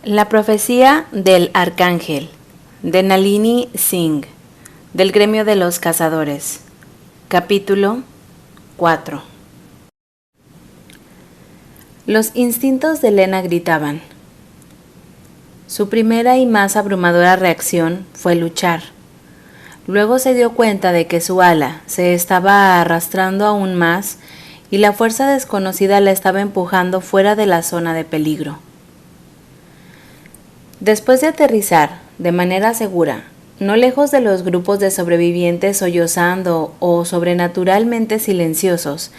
La profecía del arcángel, de Nalini Singh, del gremio de los cazadores. Capítulo 4. Los instintos de Elena gritaban. Su primera y más abrumadora reacción fue luchar. Luego se dio cuenta de que su ala se estaba arrastrando aún más y la fuerza desconocida la estaba empujando fuera de la zona de peligro. Después de aterrizar de manera segura, no lejos de los grupos de sobrevivientes sollozando o sobrenaturalmente silenciosos,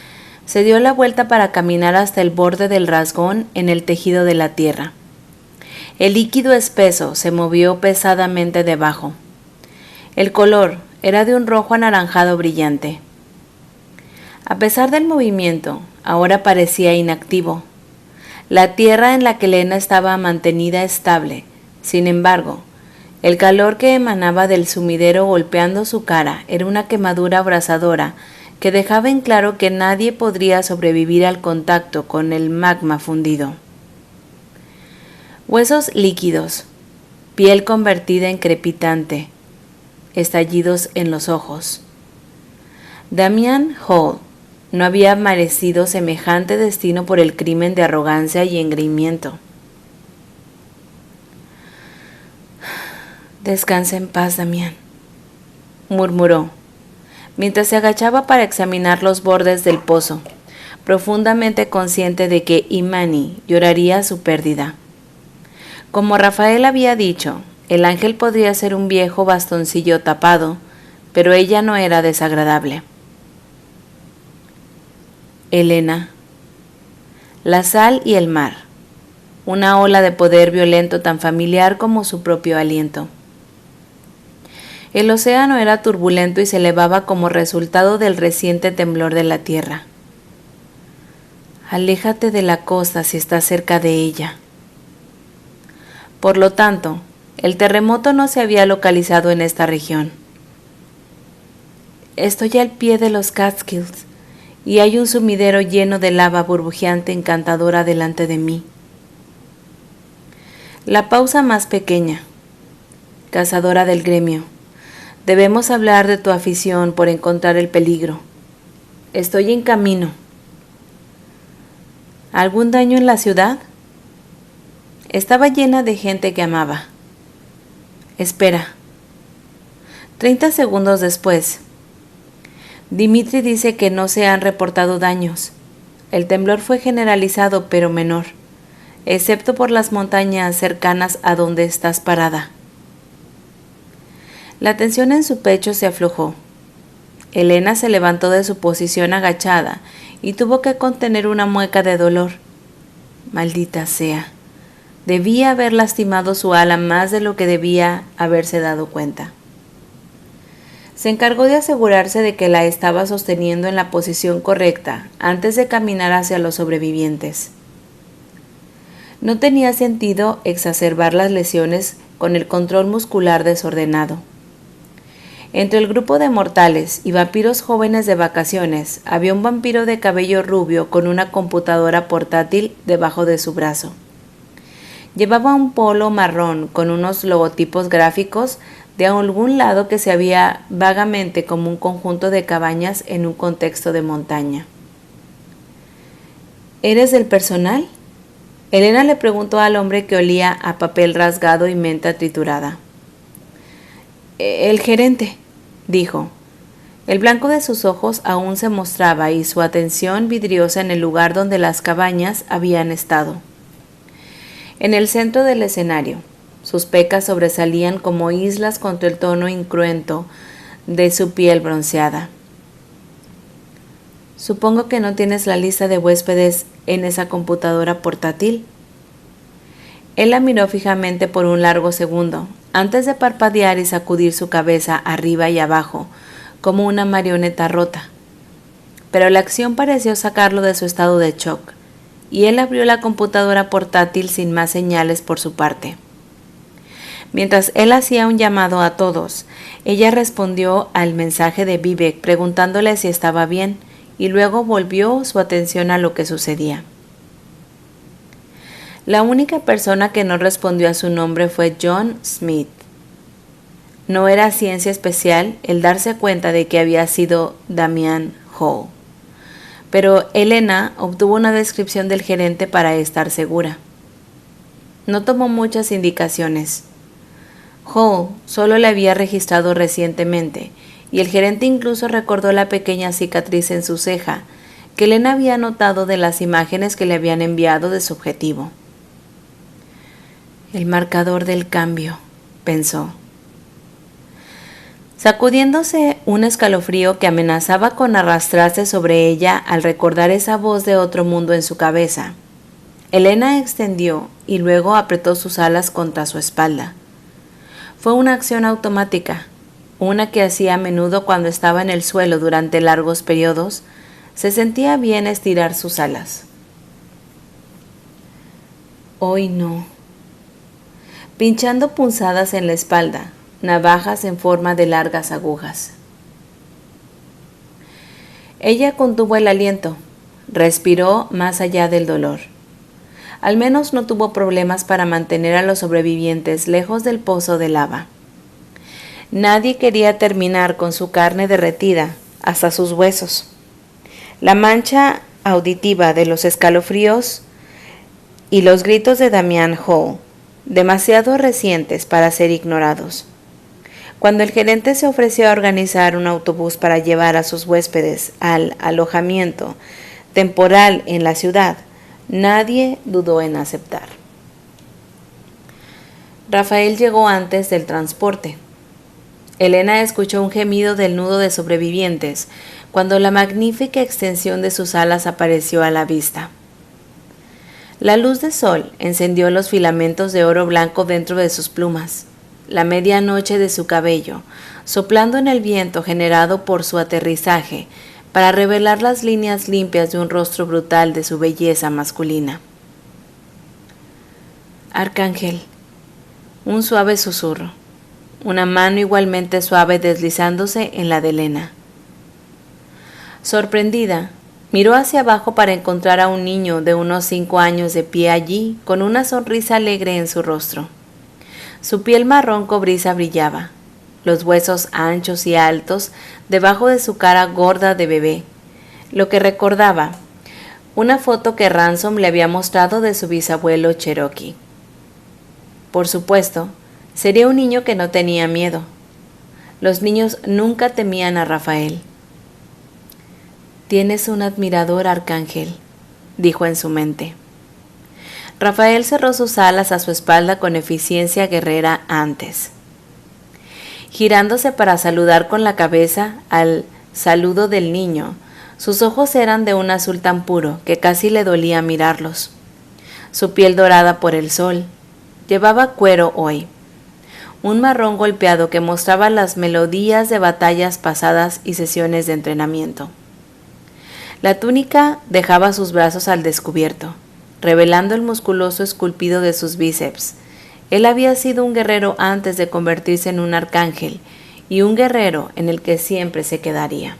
se dio la vuelta para caminar hasta el borde del rasgón en el tejido de la tierra. El líquido espeso se movió pesadamente debajo. El color era de un rojo anaranjado brillante. A pesar del movimiento, ahora parecía inactivo. La tierra en la que Elena estaba mantenida estable. Sin embargo, el calor que emanaba del sumidero golpeando su cara era una quemadura abrasadora que dejaba en claro que nadie podría sobrevivir al contacto con el magma fundido. Huesos líquidos, piel convertida en crepitante, estallidos en los ojos. Damian Hall no había merecido semejante destino por el crimen de arrogancia y engreimiento. «Descansa en paz, Damián», murmuró, mientras se agachaba para examinar los bordes del pozo, profundamente consciente de que Imani lloraría su pérdida. Como Rafael había dicho, el ángel podría ser un viejo bastoncillo tapado, pero ella no era desagradable. Elena. La sal y el mar. Una ola de poder violento tan familiar como su propio aliento. El océano era turbulento y se elevaba como resultado del reciente temblor de la tierra. Aléjate de la costa si estás cerca de ella. Por lo tanto, el terremoto no se había localizado en esta región. Estoy al pie de los Catskills y hay un sumidero lleno de lava burbujeante encantadora delante de mí. La pausa más pequeña. Cazadora del gremio, debemos hablar de tu afición por encontrar el peligro. Estoy en camino. ¿Algún daño en la ciudad? Estaba llena de gente que amaba. Espera. 30 segundos después. Dimitri dice que no se han reportado daños. El temblor fue generalizado pero menor, excepto por las montañas cercanas a donde estás parada. La tensión en su pecho se aflojó. Elena se levantó de su posición agachada y tuvo que contener una mueca de dolor. Maldita sea. Debía haber lastimado su ala más de lo que debía haberse dado cuenta. Se encargó de asegurarse de que la estaba sosteniendo en la posición correcta antes de caminar hacia los sobrevivientes. No tenía sentido exacerbar las lesiones con el control muscular desordenado. Entre el grupo de mortales y vampiros jóvenes de vacaciones había un vampiro de cabello rubio con una computadora portátil debajo de su brazo. Llevaba un polo marrón con unos logotipos gráficos de algún lado que se veía vagamente como un conjunto de cabañas en un contexto de montaña. ¿Eres del personal?, Elena le preguntó al hombre que olía a papel rasgado y menta triturada. El gerente, dijo. El blanco de sus ojos aún se mostraba y su atención vidriosa en el lugar donde las cabañas habían estado. En el centro del escenario, sus pecas sobresalían como islas contra el tono incruento de su piel bronceada. Supongo que no tienes la lista de huéspedes en esa computadora portátil. Él la miró fijamente por un largo segundo, antes de parpadear y sacudir su cabeza arriba y abajo, como una marioneta rota. Pero la acción pareció sacarlo de su estado de shock, y él abrió la computadora portátil sin más señales por su parte. Mientras él hacía un llamado a todos, ella respondió al mensaje de Vivek preguntándole si estaba bien, y luego volvió su atención a lo que sucedía. La única persona que no respondió a su nombre fue John Smith. No era ciencia especial el darse cuenta de que había sido Damian Hall, pero Elena obtuvo una descripción del gerente para estar segura. No tomó muchas indicaciones. Hall solo le había registrado recientemente, y el gerente incluso recordó la pequeña cicatriz en su ceja que Elena había notado de las imágenes que le habían enviado de su objetivo. El marcador del cambio, pensó. Sacudiéndose un escalofrío que amenazaba con arrastrarse sobre ella al recordar esa voz de otro mundo en su cabeza, Elena extendió y luego apretó sus alas contra su espalda. Fue una acción automática, una que hacía a menudo cuando estaba en el suelo durante largos periodos. Se sentía bien estirar sus alas. Hoy no. Pinchando punzadas en la espalda, navajas en forma de largas agujas. Ella contuvo el aliento, respiró más allá del dolor. Al menos no tuvo problemas para mantener a los sobrevivientes lejos del pozo de lava. Nadie quería terminar con su carne derretida hasta sus huesos. La mancha auditiva de los escalofríos y los gritos de Damian Hall, demasiado recientes para ser ignorados. Cuando el gerente se ofreció a organizar un autobús para llevar a sus huéspedes al alojamiento temporal en la ciudad, nadie dudó en aceptar. Rafael llegó antes del transporte. Elena escuchó un gemido del nudo de sobrevivientes cuando la magnífica extensión de sus alas apareció a la vista. La luz del sol encendió los filamentos de oro blanco dentro de sus plumas, la medianoche de su cabello, soplando en el viento generado por su aterrizaje para revelar las líneas limpias de un rostro brutal de su belleza masculina. Arcángel, un suave susurro, una mano igualmente suave deslizándose en la de Elena. Sorprendida, miró hacia abajo para encontrar a un niño de unos 5 años de pie allí, con una sonrisa alegre en su rostro. Su piel marrón cobriza brillaba, los huesos anchos y altos debajo de su cara gorda de bebé, lo que recordaba una foto que Ransom le había mostrado de su bisabuelo Cherokee. Por supuesto, sería un niño que no tenía miedo. Los niños nunca temían a Rafael. «Tienes un admirador, Arcángel», dijo en su mente. Rafael cerró sus alas a su espalda con eficiencia guerrera antes. Girándose para saludar con la cabeza al saludo del niño, sus ojos eran de un azul tan puro que casi le dolía mirarlos. Su piel dorada por el sol. Llevaba cuero hoy. Un marrón golpeado que mostraba las melodías de batallas pasadas y sesiones de entrenamiento. La túnica dejaba sus brazos al descubierto, revelando el musculoso esculpido de sus bíceps. Él había sido un guerrero antes de convertirse en un arcángel, y un guerrero en el que siempre se quedaría.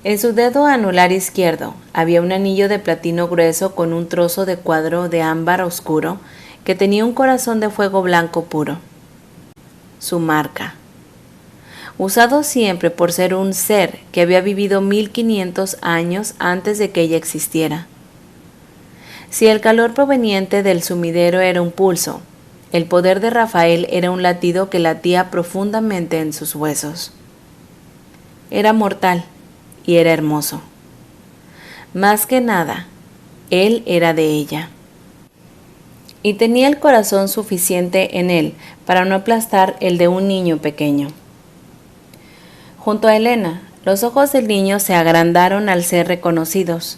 En su dedo anular izquierdo había un anillo de platino grueso con un trozo de cuadro de ámbar oscuro que tenía un corazón de fuego blanco puro. Su marca. Usado siempre por ser un ser que había vivido 1500 años antes de que ella existiera. Si el calor proveniente del sumidero era un pulso, el poder de Rafael era un latido que latía profundamente en sus huesos. Era mortal y era hermoso. Más que nada, él era de ella. Y tenía el corazón suficiente en él para no aplastar el de un niño pequeño. Junto a Elena, los ojos del niño se agrandaron al ser reconocidos.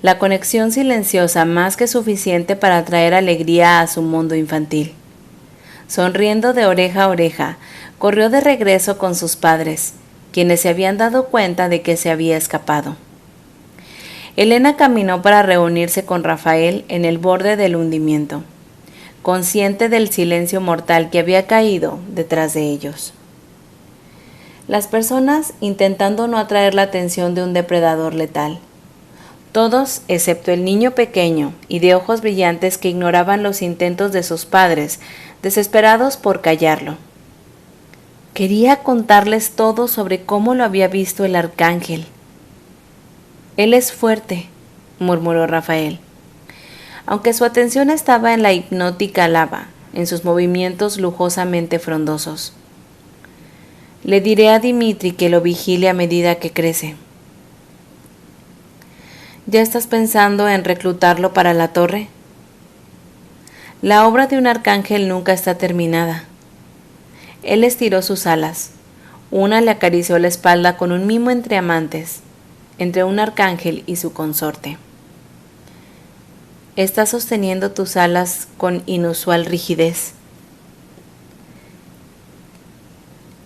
La conexión silenciosa más que suficiente para traer alegría a su mundo infantil. Sonriendo de oreja a oreja, corrió de regreso con sus padres, quienes se habían dado cuenta de que se había escapado. Elena caminó para reunirse con Rafael en el borde del hundimiento, consciente del silencio mortal que había caído detrás de ellos. Las personas intentando no atraer la atención de un depredador letal. Todos, excepto el niño pequeño y de ojos brillantes que ignoraban los intentos de sus padres, desesperados por callarlo. Quería contarles todo sobre cómo lo había visto el arcángel. Él es fuerte, murmuró Rafael. Aunque su atención estaba en la hipnótica lava, en sus movimientos lujosamente frondosos. Le diré a Dimitri que lo vigile a medida que crece. ¿Ya estás pensando en reclutarlo para la torre? La obra de un arcángel nunca está terminada. Él estiró sus alas. Una le acarició la espalda con un mimo entre amantes, entre un arcángel y su consorte. Estás sosteniendo tus alas con inusual rigidez.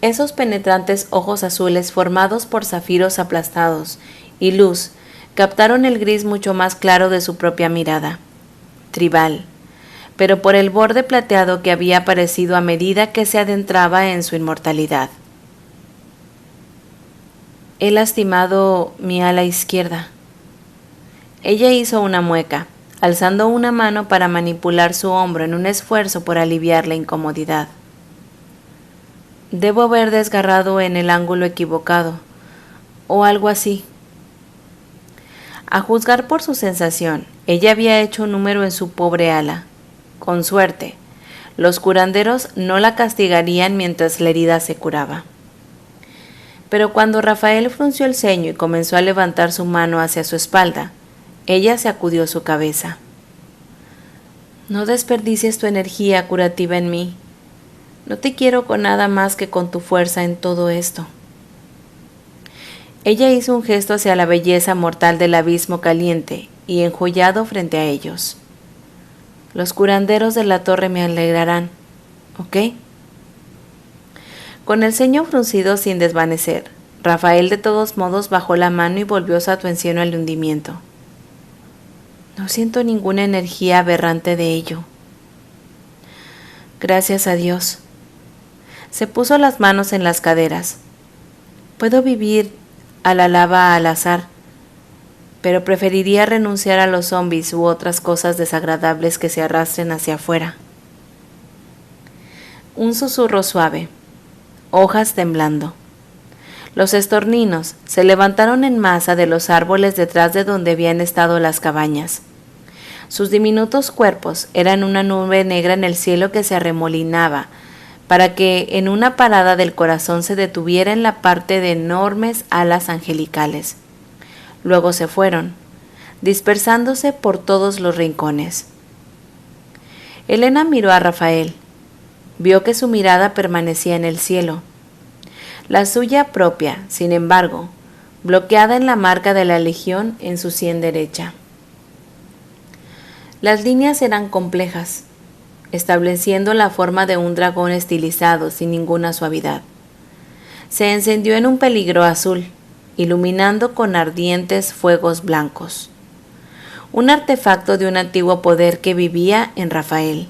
Esos penetrantes ojos azules formados por zafiros aplastados y luz captaron el gris mucho más claro de su propia mirada, tribal, pero por el borde plateado que había aparecido a medida que se adentraba en su inmortalidad. He lastimado mi ala izquierda. Ella hizo una mueca, alzando una mano para manipular su hombro en un esfuerzo por aliviar la incomodidad. Debo haber desgarrado en el ángulo equivocado, o algo así. A juzgar por su sensación, ella había hecho un número en su pobre ala. Con suerte, los curanderos no la castigarían mientras la herida se curaba. Pero cuando Rafael frunció el ceño y comenzó a levantar su mano hacia su espalda, ella sacudió su cabeza. No desperdicies tu energía curativa en mí. No te quiero con nada más que con tu fuerza en todo esto. Ella hizo un gesto hacia la belleza mortal del abismo caliente y enjollado frente a ellos. Los curanderos de la torre me alegrarán, ¿ok? Con el ceño fruncido sin desvanecer, Rafael de todos modos bajó la mano y volvió su atención al hundimiento. No siento ninguna energía aberrante de ello. Gracias a Dios. Se puso las manos en las caderas. Puedo vivir a la lava al azar, pero preferiría renunciar a los zombies u otras cosas desagradables que se arrastren hacia afuera. Un susurro suave, hojas temblando. Los estorninos se levantaron en masa de los árboles detrás de donde habían estado las cabañas. Sus diminutos cuerpos eran una nube negra en el cielo que se arremolinaba, para que en una parada del corazón se detuviera en la parte de enormes alas angelicales. Luego se fueron, dispersándose por todos los rincones. Elena miró a Rafael. Vio que su mirada permanecía en el cielo. La suya propia, sin embargo, bloqueada en la marca de la legión en su sien derecha. Las líneas eran complejas, estableciendo la forma de un dragón estilizado sin ninguna suavidad. Se encendió en un peligro azul, iluminando con ardientes fuegos blancos. Un artefacto de un antiguo poder que vivía en Rafael.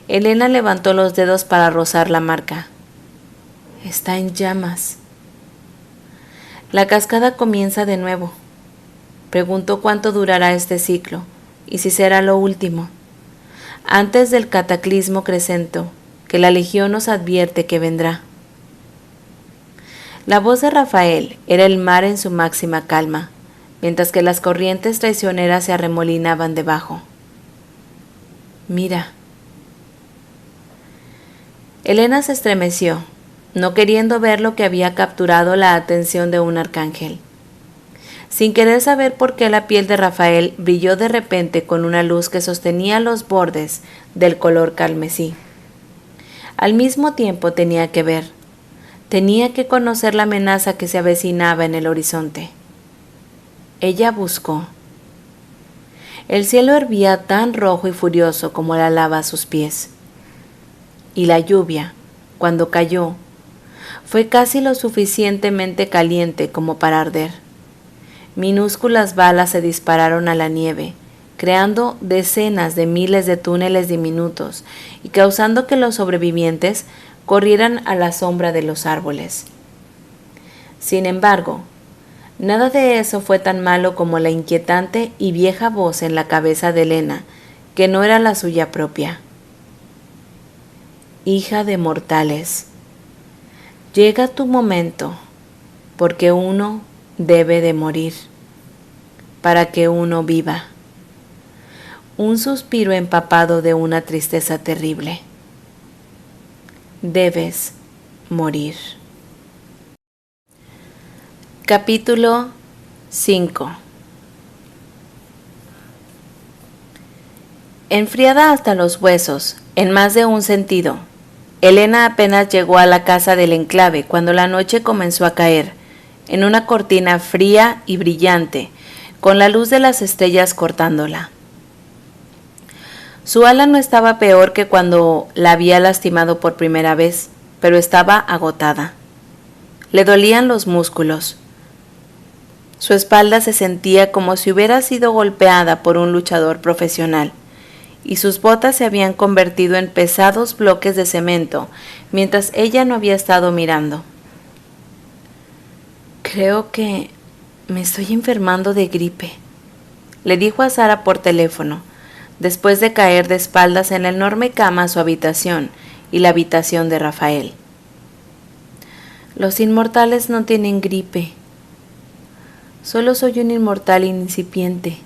Elena levantó los dedos para rozar la marca. Está en llamas. La cascada comienza de nuevo. Preguntó cuánto durará este ciclo y si será lo último, antes del cataclismo crescento que la legión nos advierte que vendrá. La voz de Rafael era el mar en su máxima calma, mientras que las corrientes traicioneras se arremolinaban debajo. Mira. Elena se estremeció, no queriendo ver lo que había capturado la atención de un arcángel. Sin querer saber por qué la piel de Rafael brilló de repente con una luz que sostenía los bordes del color carmesí. Al mismo tiempo tenía que ver, tenía que conocer la amenaza que se avecinaba en el horizonte. Ella buscó. El cielo hervía tan rojo y furioso como la lava a sus pies. Y la lluvia, cuando cayó, fue casi lo suficientemente caliente como para arder. Minúsculas balas se dispararon a la nieve, creando decenas de miles de túneles diminutos y causando que los sobrevivientes corrieran a la sombra de los árboles. Sin embargo, Nada de eso fue tan malo como la inquietante y vieja voz en la cabeza de Elena, que no era la suya propia. Hija de mortales, llega tu momento, porque uno debe de morir, para que uno viva. Un suspiro empapado de una tristeza terrible. Debes morir. Capítulo 5. Enfriada hasta los huesos, en más de un sentido, Elena apenas llegó a la casa del enclave cuando la noche comenzó a caer, en una cortina fría y brillante, con la luz de las estrellas cortándola. Su ala no estaba peor que cuando la había lastimado por primera vez, pero estaba agotada. Le dolían los músculos. Su espalda se sentía como si hubiera sido golpeada por un luchador profesional, y sus botas se habían convertido en pesados bloques de cemento, mientras ella no había estado mirando. «Creo que me estoy enfermando de gripe», le dijo a Sara por teléfono, después de caer de espaldas en la enorme cama a su habitación y la habitación de Rafael. «Los inmortales no tienen gripe. Solo soy un inmortal incipiente».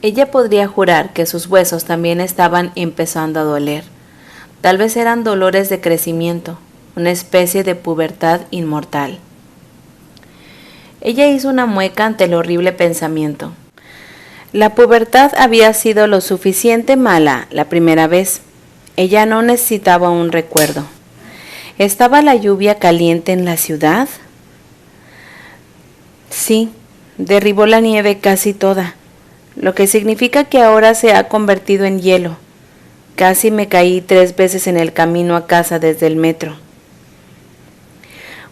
Ella podría jurar que sus huesos también estaban empezando a doler. Tal vez eran dolores de crecimiento, una especie de pubertad inmortal. Ella hizo una mueca ante el horrible pensamiento. La pubertad había sido lo suficiente mala la primera vez. Ella no necesitaba un recuerdo. ¿Estaba la lluvia caliente en la ciudad? Sí, derribó la nieve casi toda, lo que significa que ahora se ha convertido en hielo. Casi me caí 3 veces en el camino a casa desde el metro.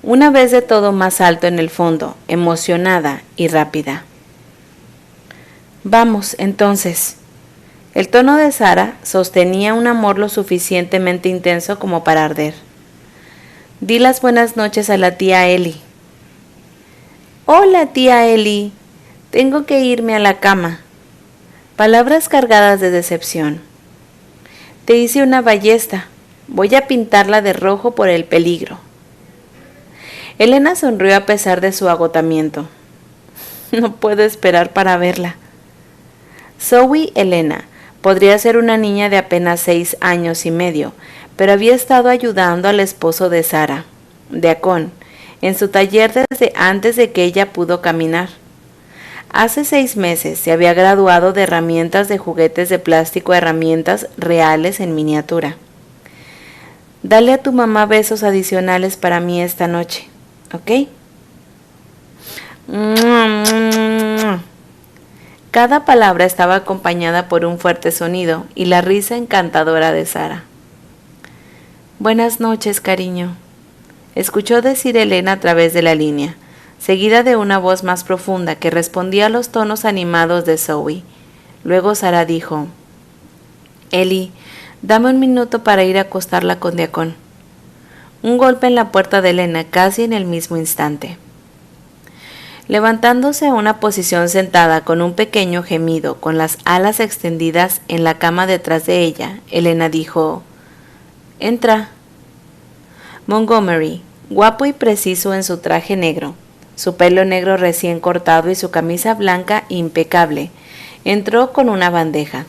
Una vez de todo más alto en el fondo, emocionada y rápida. «Vamos, entonces». El tono de Sara sostenía un amor lo suficientemente intenso como para arder. «Di las buenas noches a la tía Ellie». «Hola, tía Ellie. Tengo que irme a la cama». Palabras cargadas de decepción. «Te hice una ballesta. Voy a pintarla de rojo por el peligro». Elena sonrió a pesar de su agotamiento. «No puedo esperar para verla». Zoe Elena podría ser una niña de apenas 6 años y medio, pero había estado ayudando al esposo de Sara, Deacon, en su taller desde antes de que ella pudo caminar. Hace 6 meses se había graduado de herramientas de juguetes de plástico a herramientas reales en miniatura. «Dale a tu mamá besos adicionales para mí esta noche, ¿ok?» Cada palabra estaba acompañada por un fuerte sonido y la risa encantadora de Sara. «Buenas noches, cariño», escuchó decir Elena a través de la línea, seguida de una voz más profunda que respondía a los tonos animados de Zoe. Luego Sara dijo: «Ellie, dame un minuto para ir a acostarla con Deacon». Un golpe en la puerta de Elena casi en el mismo instante. Levantándose a una posición sentada con un pequeño gemido, con las alas extendidas en la cama detrás de ella, Elena dijo: «Entra». Montgomery, guapo y preciso en su traje negro, su pelo negro recién cortado y su camisa blanca impecable, entró con una bandeja.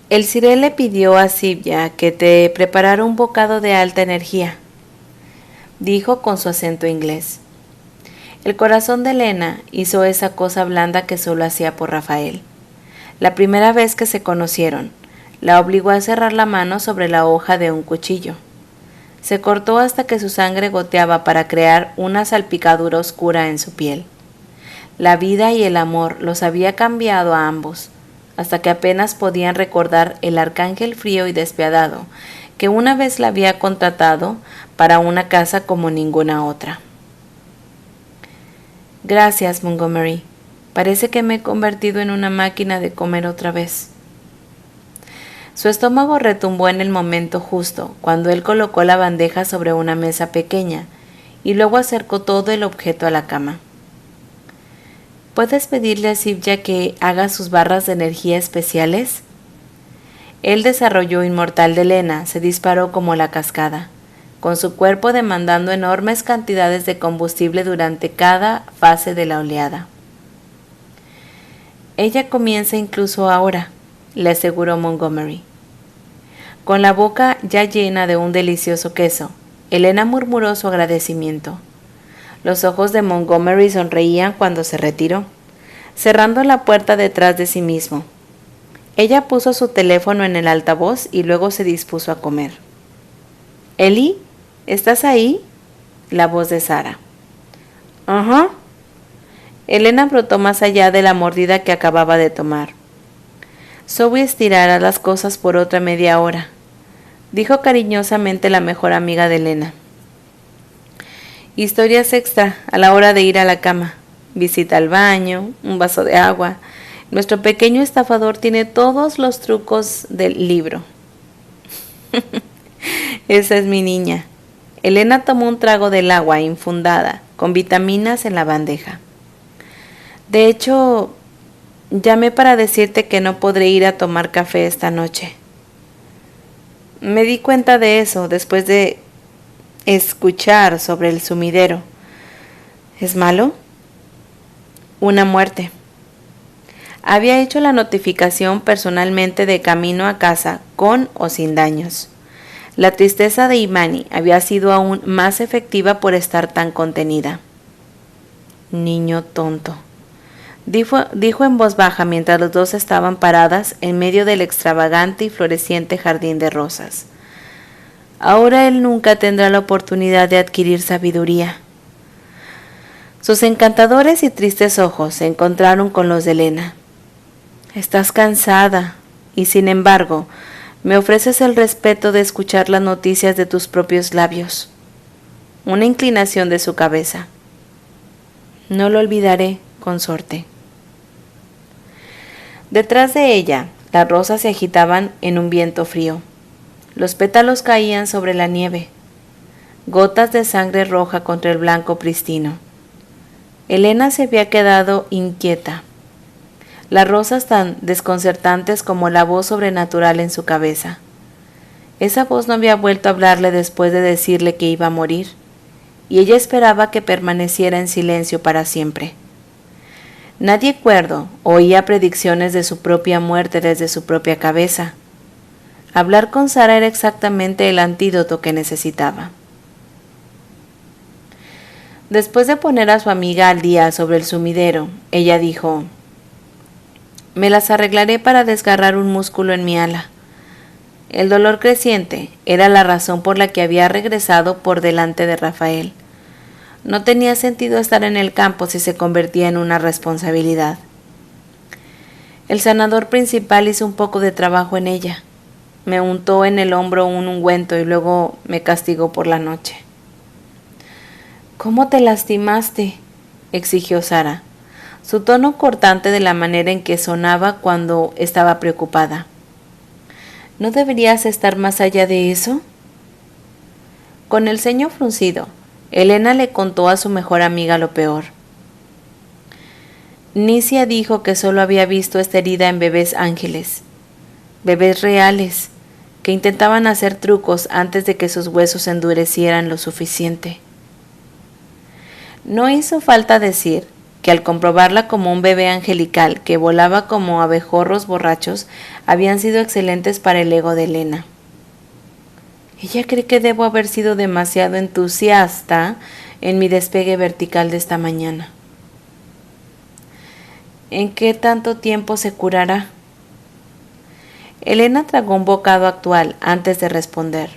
«El Siré le pidió a Sibya que te preparara un bocado de alta energía», dijo con su acento inglés. El corazón de Elena hizo esa cosa blanda que solo hacía por Rafael. La primera vez que se conocieron, la obligó a cerrar la mano sobre la hoja de un cuchillo. Se cortó hasta que su sangre goteaba para crear una salpicadura oscura en su piel. La vida y el amor los había cambiado a ambos, hasta que apenas podían recordar el arcángel frío y despiadado que una vez la había contratado para una casa como ninguna otra. «Gracias, Montgomery. Parece que me he convertido en una máquina de comer otra vez». Su estómago retumbó en el momento justo, cuando él colocó la bandeja sobre una mesa pequeña, y luego acercó todo el objeto a la cama. ¿Puedes pedirle a Sivya que haga sus barras de energía especiales? El desarrollo inmortal de Lena se disparó como la cascada, con su cuerpo demandando enormes cantidades de combustible durante cada fase de la oleada. Ella comienza incluso ahora, le aseguró Montgomery. Con la boca ya llena de un delicioso queso, Elena murmuró su agradecimiento. Los ojos de Montgomery sonreían cuando se retiró, cerrando la puerta detrás de sí mismo. Ella puso su teléfono en el altavoz y luego se dispuso a comer. «Ellie, ¿estás ahí?», la voz de Sara. «Ajá». Elena brotó más allá de la mordida que acababa de tomar. «Zoe estirará las cosas por otra media hora», dijo cariñosamente la mejor amiga de Elena. «Historias extra a la hora de ir a la cama. Visita al baño, un vaso de agua. Nuestro pequeño estafador tiene todos los trucos del libro». «Esa es mi niña». Elena tomó un trago del agua infundada, con vitaminas en la bandeja. «De hecho, llamé para decirte que no podré ir a tomar café esta noche. Me di cuenta de eso después de escuchar sobre el sumidero. ¿Es malo?». «Una muerte». Había hecho la notificación personalmente de camino a casa, con o sin daños. La tristeza de Imani había sido aún más efectiva por estar tan contenida. «Niño tonto», dijo en voz baja mientras los dos estaban paradas en medio del extravagante y floreciente jardín de rosas. «Ahora él nunca tendrá la oportunidad de adquirir sabiduría». Sus encantadores y tristes ojos se encontraron con los de Elena. «Estás cansada y, sin embargo, me ofreces el respeto de escuchar las noticias de tus propios labios». Una inclinación de su cabeza. «No lo olvidaré, consorte». Detrás de ella, las rosas se agitaban en un viento frío. Los pétalos caían sobre la nieve, gotas de sangre roja contra el blanco pristino. Elena se había quedado inquieta. Las rosas tan desconcertantes como la voz sobrenatural en su cabeza. Esa voz no había vuelto a hablarle después de decirle que iba a morir, y ella esperaba que permaneciera en silencio para siempre. Nadie cuerdo oía predicciones de su propia muerte desde su propia cabeza. Hablar con Sara era exactamente el antídoto que necesitaba. Después de poner a su amiga al día sobre el sumidero, ella dijo: «Me las arreglaré para desgarrar un músculo en mi ala». El dolor creciente era la razón por la que había regresado por delante de Rafael. No tenía sentido estar en el campo si se convertía en una responsabilidad. El sanador principal hizo un poco de trabajo en ella. Me untó en el hombro un ungüento y luego me castigó por la noche. «¿Cómo te lastimaste?», exigió Sara, su tono cortante de la manera en que sonaba cuando estaba preocupada. «¿No deberías estar más allá de eso?». Con el ceño fruncido, Elena le contó a su mejor amiga lo peor. Nicia dijo que solo había visto esta herida en bebés ángeles, bebés reales, que intentaban hacer trucos antes de que sus huesos endurecieran lo suficiente. No hizo falta decir que al comprobarla como un bebé angelical que volaba como abejorros borrachos, habían sido excelentes para el ego de Elena. Ella cree que debo haber sido demasiado entusiasta en mi despegue vertical de esta mañana. ¿En qué tanto tiempo se curará? Elena tragó un bocado actual antes de responder.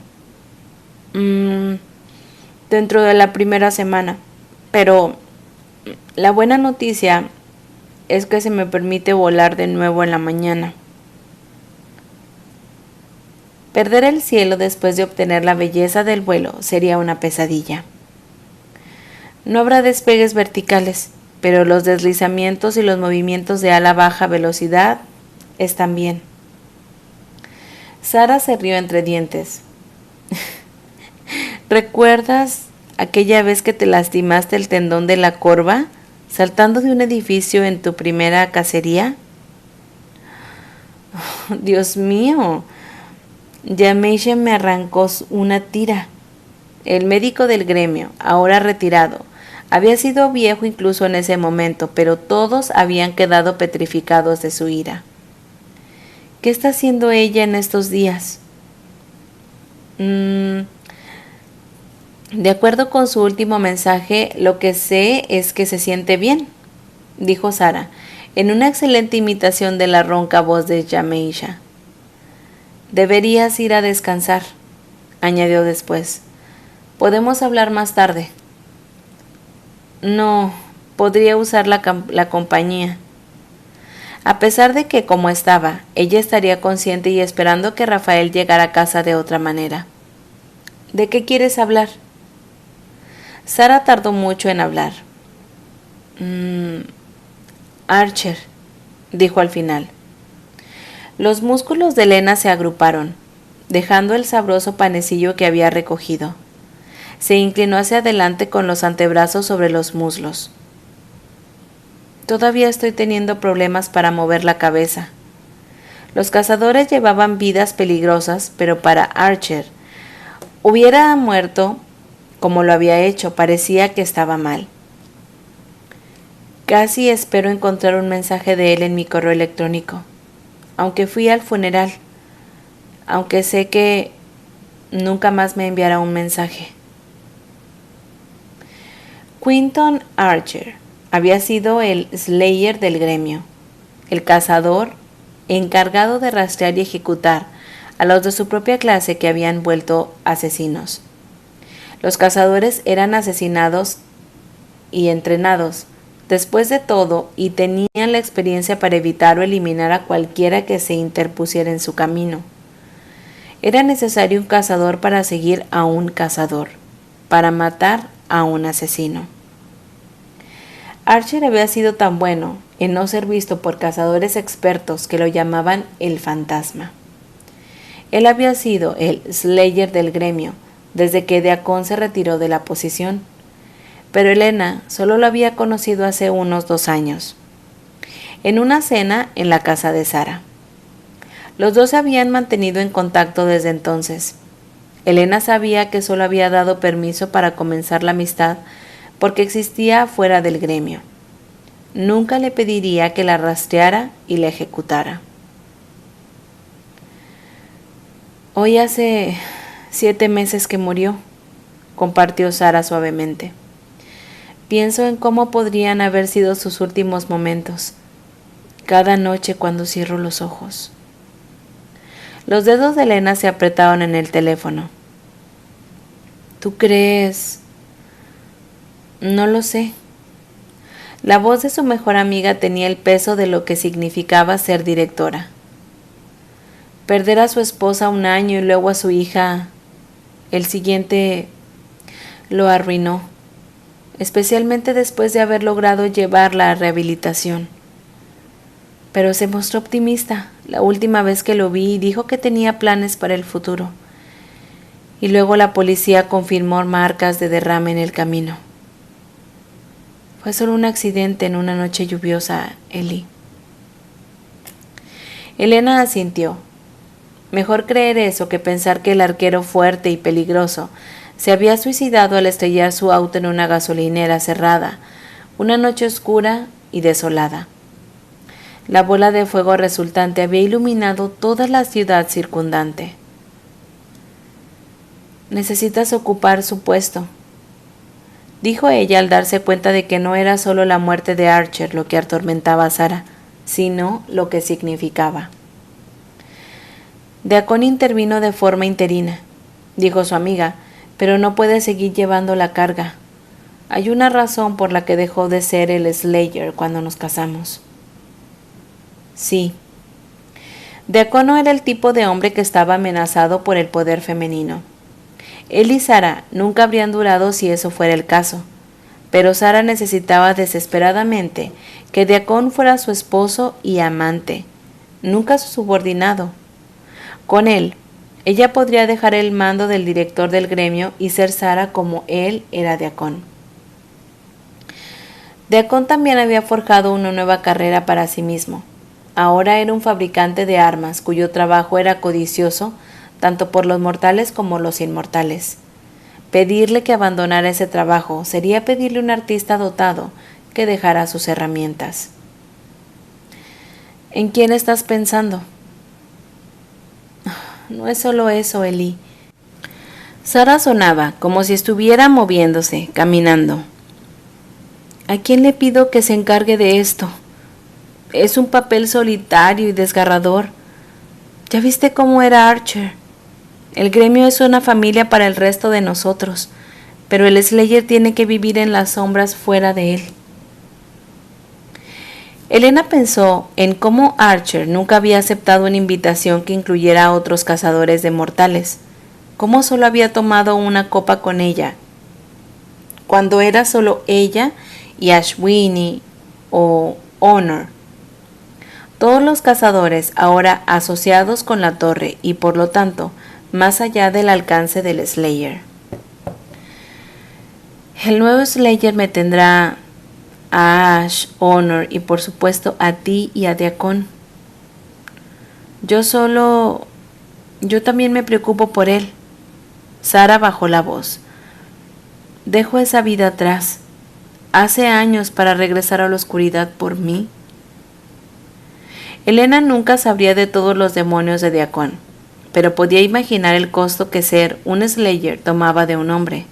Dentro de la primera semana. Pero la buena noticia es que se me permite volar de nuevo en la mañana. Perder el cielo después de obtener la belleza del vuelo sería una pesadilla. No habrá despegues verticales, pero los deslizamientos y los movimientos de ala a baja velocidad están bien. Sara se rió entre dientes. ¿Recuerdas aquella vez que te lastimaste el tendón de la corva saltando de un edificio en tu primera cacería? Oh, Dios mío, Yamesha me arrancó una tira. El médico del gremio, ahora retirado, había sido viejo incluso en ese momento, pero todos habían quedado petrificados de su ira. ¿Qué está haciendo ella en estos días? De acuerdo con su último mensaje, lo que sé es que se siente bien, dijo Sara, en una excelente imitación de la ronca voz de Yamesha. Deberías ir a descansar, añadió después. Podemos hablar más tarde. No, podría usar la compañía. A pesar de que, como estaba, ella estaría consciente y esperando que Rafael llegara a casa de otra manera. ¿De qué quieres hablar? Sara tardó mucho en hablar. Archer, dijo al final. Los músculos de Elena se agruparon, dejando el sabroso panecillo que había recogido. Se inclinó hacia adelante con los antebrazos sobre los muslos. Todavía estoy teniendo problemas para mover la cabeza. Los cazadores llevaban vidas peligrosas, pero para Archer, hubiera muerto como lo había hecho, parecía que estaba mal. Casi espero encontrar un mensaje de él en mi correo electrónico, aunque fui al funeral, aunque sé que nunca más me enviará un mensaje. Quinton Archer había sido el Slayer del gremio, el cazador encargado de rastrear y ejecutar a los de su propia clase que habían vuelto asesinos. Los cazadores eran asesinados y entrenados, después de todo, y tenían la experiencia para evitar o eliminar a cualquiera que se interpusiera en su camino. Era necesario un cazador para seguir a un cazador, para matar a un asesino. Archer había sido tan bueno en no ser visto por cazadores expertos que lo llamaban el fantasma. Él había sido el Slayer del gremio desde que Deacon se retiró de la posición, pero Elena solo lo había conocido hace unos 2 años, en una cena en la casa de Sara. Los dos se habían mantenido en contacto desde entonces. Elena sabía que solo había dado permiso para comenzar la amistad porque existía fuera del gremio. Nunca le pediría que la rastreara y la ejecutara. Hoy hace 7 meses que murió, compartió Sara suavemente. Pienso en cómo podrían haber sido sus últimos momentos, cada noche cuando cierro los ojos. Los dedos de Elena se apretaron en el teléfono. ¿Tú crees? No lo sé. La voz de su mejor amiga tenía el peso de lo que significaba ser directora. Perder a su esposa 1 año y luego a su hija, el siguiente, lo arruinó, especialmente después de haber logrado llevarla a rehabilitación. Pero se mostró optimista la última vez que lo vi y dijo que tenía planes para el futuro. Y luego la policía confirmó marcas de derrame en el camino. Fue solo un accidente en una noche lluviosa, Eli. Elena asintió. Mejor creer eso que pensar que el arquero fuerte y peligroso se había suicidado al estrellar su auto en una gasolinera cerrada, una noche oscura y desolada. La bola de fuego resultante había iluminado toda la ciudad circundante. Necesitas ocupar su puesto, dijo ella al darse cuenta de que no era solo la muerte de Archer lo que atormentaba a Sara, sino lo que significaba. Deacon intervino de forma interina, dijo su amiga, pero no puede seguir llevando la carga. Hay una razón por la que dejó de ser el Slayer cuando nos casamos. Sí. Deacon no era el tipo de hombre que estaba amenazado por el poder femenino. Él y Sara nunca habrían durado si eso fuera el caso, pero Sara necesitaba desesperadamente que Deacon fuera su esposo y amante, nunca su subordinado. Con él, Ella podría dejar el mando del director del gremio y ser Sarah como él era Deacon. Deacon también había forjado una nueva carrera para sí mismo. Ahora era un fabricante de armas cuyo trabajo era codicioso tanto por los mortales como los inmortales. Pedirle que abandonara ese trabajo sería pedirle a un artista dotado que dejara sus herramientas. ¿En quién estás pensando? No es solo eso, Eli. Sarah sonaba como si estuviera moviéndose, caminando. ¿A quién le pido que se encargue de esto? Es un papel solitario y desgarrador. ¿Ya viste cómo era Archer? El gremio es una familia para el resto de nosotros, pero el Slayer tiene que vivir en las sombras fuera de él. Elena pensó en cómo Archer nunca había aceptado una invitación que incluyera a otros cazadores de mortales, cómo solo había tomado una copa con ella, cuando era solo ella y Ashwini o Honor. Todos los cazadores ahora asociados con la torre y por lo tanto más allá del alcance del Slayer. El nuevo Slayer me tendrá a Ash, Honor y por supuesto a ti y a Deacon. Yo también me preocupo por él. Sarah bajó la voz. Dejo esa vida atrás. Hace años para regresar a la oscuridad por mí. Elena nunca sabría de todos los demonios de Deacon, pero podía imaginar el costo que ser un Slayer tomaba de un hombre.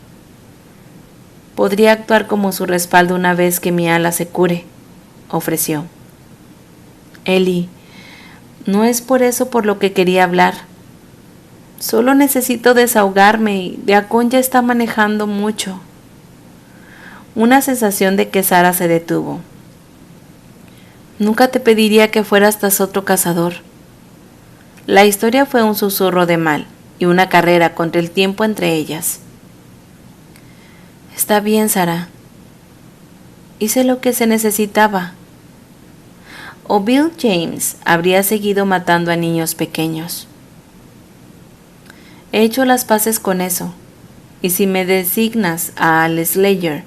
Podría actuar como su respaldo una vez que mi ala se cure, ofreció. Eli, no es por eso por lo que quería hablar. Solo necesito desahogarme y Deacon ya está manejando mucho. Una sensación de que Sarah se detuvo. Nunca te pediría que fueras tras otro cazador. La historia fue un susurro de mal y una carrera contra el tiempo entre ellas. Está bien, Sarah. Hice lo que se necesitaba. O Bill James habría seguido matando a niños pequeños. He hecho las paces con eso, y si me designas al Slayer,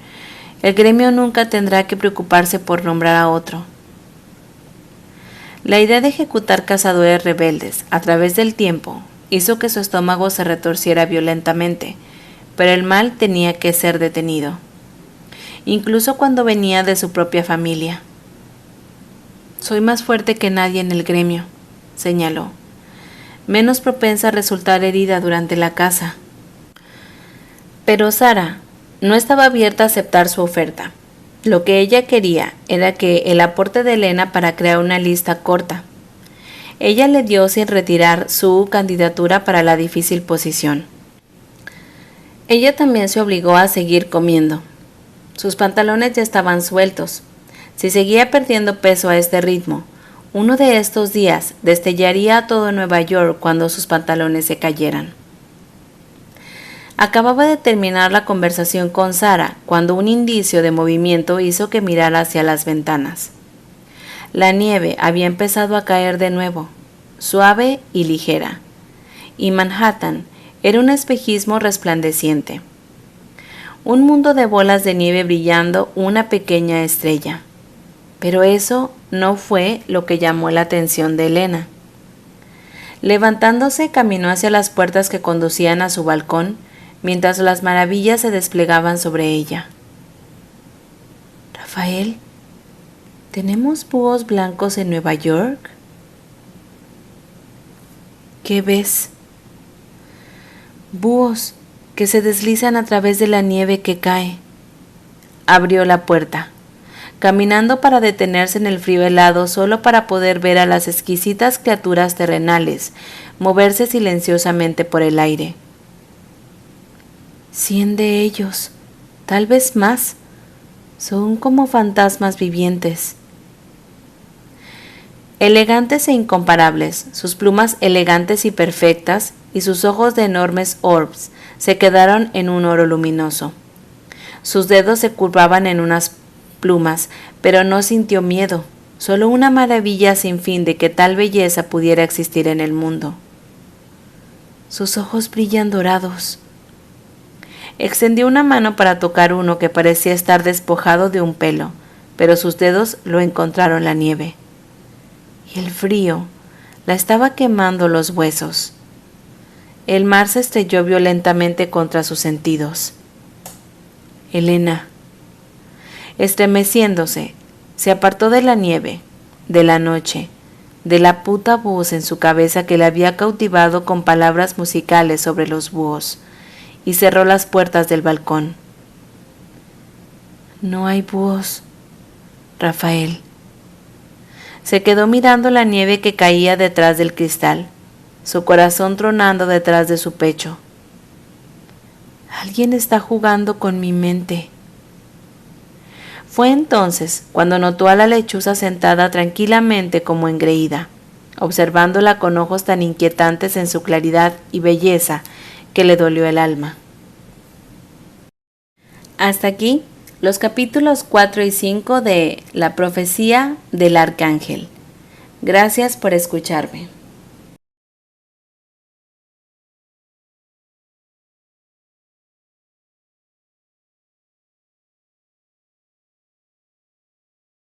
el gremio nunca tendrá que preocuparse por nombrar a otro. La idea de ejecutar cazadores rebeldes a través del tiempo hizo que su estómago se retorciera violentamente, pero el mal tenía que ser detenido, incluso cuando venía de su propia familia. Soy más fuerte que nadie en el gremio, señaló, menos propensa a resultar herida durante la caza. Pero Sarah no estaba abierta a aceptar su oferta. Lo que ella quería era que el aporte de Elena para crear una lista corta. Ella le dio sin retirar su candidatura para la difícil posición. Ella también se obligó a seguir comiendo. Sus pantalones ya estaban sueltos. Si seguía perdiendo peso a este ritmo, uno de estos días destellaría a todo Nueva York cuando sus pantalones se cayeran. Acababa de terminar la conversación con Sarah cuando un indicio de movimiento hizo que mirara hacia las ventanas. La nieve había empezado a caer de nuevo, suave y ligera, y Manhattan era un espejismo resplandeciente. Un mundo de bolas de nieve brillando una pequeña estrella. Pero eso no fue lo que llamó la atención de Elena. Levantándose, caminó hacia las puertas que conducían a su balcón, mientras las maravillas se desplegaban sobre ella. Rafael, ¿tenemos búhos blancos en Nueva York? ¿Qué ves? Búhos que se deslizan a través de la nieve que cae. Abrió la puerta, caminando para detenerse en el frío helado solo para poder ver a las exquisitas criaturas terrenales moverse silenciosamente por el aire. 100 de ellos, tal vez más, son como fantasmas vivientes. Elegantes e incomparables, sus plumas elegantes y perfectas y sus ojos de enormes orbs se quedaron en un oro luminoso. Sus dedos se curvaban en unas plumas, pero no sintió miedo, solo una maravilla sin fin de que tal belleza pudiera existir en el mundo. sus ojos brillan dorados. Extendió una mano para tocar uno que parecía estar despojado de un pelo, pero sus dedos lo encontraron la nieve. Y el frío la estaba quemando los huesos. El mar se estrelló violentamente contra sus sentidos. Elena, estremeciéndose, se apartó de la nieve, de la noche, de la puta voz en su cabeza que le había cautivado con palabras musicales sobre los búhos, y cerró las puertas del balcón. No hay búhos, Rafael. Se quedó mirando la nieve que caía detrás del cristal, su corazón tronando detrás de su pecho. Alguien está jugando con mi mente. Fue entonces cuando notó a la lechuza sentada tranquilamente como engreída, observándola con ojos tan inquietantes en su claridad y belleza que le dolió el alma. Hasta aquí los capítulos 4 y 5 de La profecía del arcángel. Gracias por escucharme.